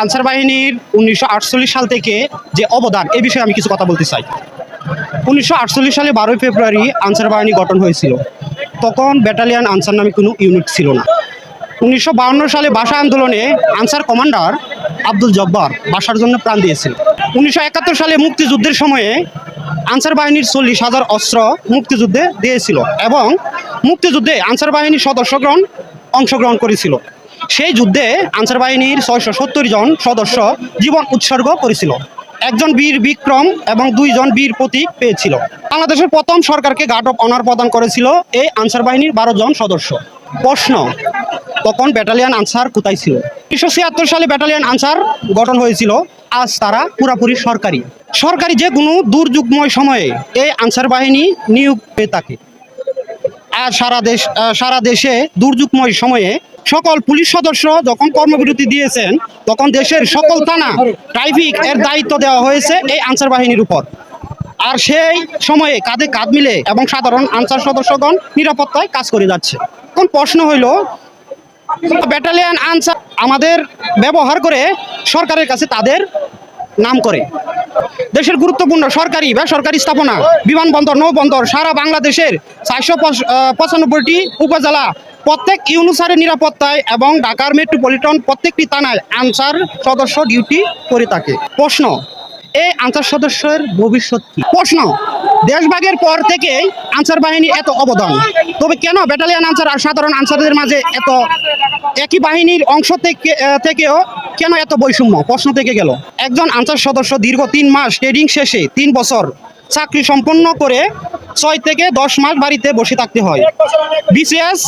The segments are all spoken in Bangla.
আনসার বাহিনীর 1948 সাল থেকে যে অবদান এই বিষয়ে আমি কিছু কথা বলতে চাই। 1948 সালে 12 ফেব্রুয়ারি আনসার বাহিনী গঠন হয়েছিল। তখন ব্যাটালিয়ান আনসার নামে কোনো ইউনিট ছিল না। 1952 সালে ভাষা আন্দোলনে আনসার কমান্ডার আব্দুল জব্বার ভাষার জন্য প্রাণ দিয়েছিল। 1971 সালে মুক্তিযুদ্ধের সময়ে আনসার বাহিনীর 40,000 অস্ত্র মুক্তিযুদ্ধে দিয়েছিল এবং মুক্তিযুদ্ধে আনসার বাহিনীর সদস্যগণ অংশগ্রহণ করেছিল। সেই যুদ্ধে আনসার বাহিনীর 670 জন সদস্য জীবন উৎসর্গ করেছিল। একজন বীর বিক্রম এবং 2 জন বীর প্রতীক পেয়েছিল। বাংলাদেশের প্রথম সরকারকে গার্ড অফ অনার প্রদান করেছিল এই আনসার বাহিনীর 12 জন সদস্য। প্রশ্ন, তখন ব্যাটালিয়ান আনসার কোথায় ছিল? 1976 সালে ব্যাটালিয়ান আনসার গঠন হয়েছিল। আজ তারা পুরাপুরি সরকারি যে কোনো দুর্যোগময় সময়ে এই আনসার বাহিনী নিয়োগ পেয়ে থাকে। আর সারা দেশে দুর্যোগময় সময়ে সকল পুলিশ সদস্য যখন কর্মবিরতি দিয়েছেন তখন দেশের সকল থানা ট্রাফিক এর দায়িত্ব দেওয়া হয়েছে এই আনসার বাহিনীর উপর। আর সেই সময়ে কাঁধে কাঁধ মিলে এবং সাধারণ আনসার সদস্যগণ নিরাপত্তায় কাজ করে যাচ্ছে। এখন প্রশ্ন হইল, ব্যাটালিয়ান আনসার আমাদের ব্যবহার করে সরকারের কাছে তাদের নাম করে। দেশের গুরুত্বপূর্ণ সরকারি বেসরকারি স্থাপনা, বিমানবন্দর, নৌবন্দর, সারা বাংলাদেশের 495টি উপজেলা প্রত্যেক ইউনুসারের নিরাপত্তায় এবং ঢাকার মেট্রোপলিটন প্রত্যেকটি থানায় আনসার সদস্য ডিউটি করে থাকে। প্রশ্ন, এই আনসার সদস্যের ভবিষ্যৎ কি? প্রশ্ন, দেশভাগের পর থেকে আনসার বাহিনী এত অবদান, তবে কেন ব্যাটালিয়ান আনসার আর সাধারণ আনসারদের মাঝে এত একই বাহিনীর অংশ থেকেও কেন এত বৈষম্য? প্রশ্ন থেকে গেল। একজন আনসার সদস্য দীর্ঘ 3 মাস ট্রেনিং শেষে 3 বছর চাকরি সম্পন্ন করে 6 থেকে 10 মাস বাড়িতে বসে থাকতে হয়। বিসিএস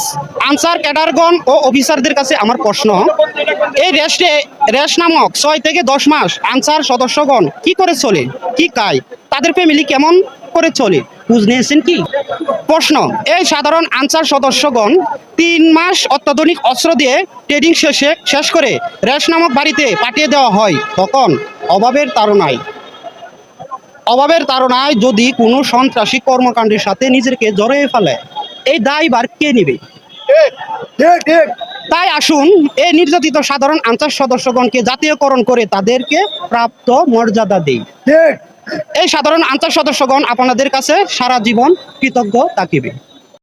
আনসার ক্যাডারগণ ও অফিসারদের কাছে আমার প্রশ্ন, এই রেশ নামক 6 থেকে 10 মাস আনসার সদস্যগণ কি করে চলে, কি খায়, তাদের ফ্যামিলি কেমন করে চলে, বুঝ নিয়েছেন কি? প্রশ্ন, এই সাধারণ আনসার সদস্যগণ 3 মাস অত্যাধুনিক অস্ত্র দিয়ে ট্রেনিং শেষ করে রেশ নামক বাড়িতে পাঠিয়ে দেওয়া হয়, তখন অভাবের তাড়নায় যদি কোনো সন্ত্রাসী কর্মকাণ্ডের সাথে নিজেকে জড়িয়ে ফেলে, এই দায়ভার কে নেবে? তাই আসুন এই নির্যাতিত সাধারণ আনসার সদস্যগণকে জাতীয়করণ করে তাদেরকে প্রাপ্ত মর্যাদা দেই। এই সাধারণ আনসার সদস্যগণ আপনাদের কাছে সারা জীবন কৃতজ্ঞ থাকিবে।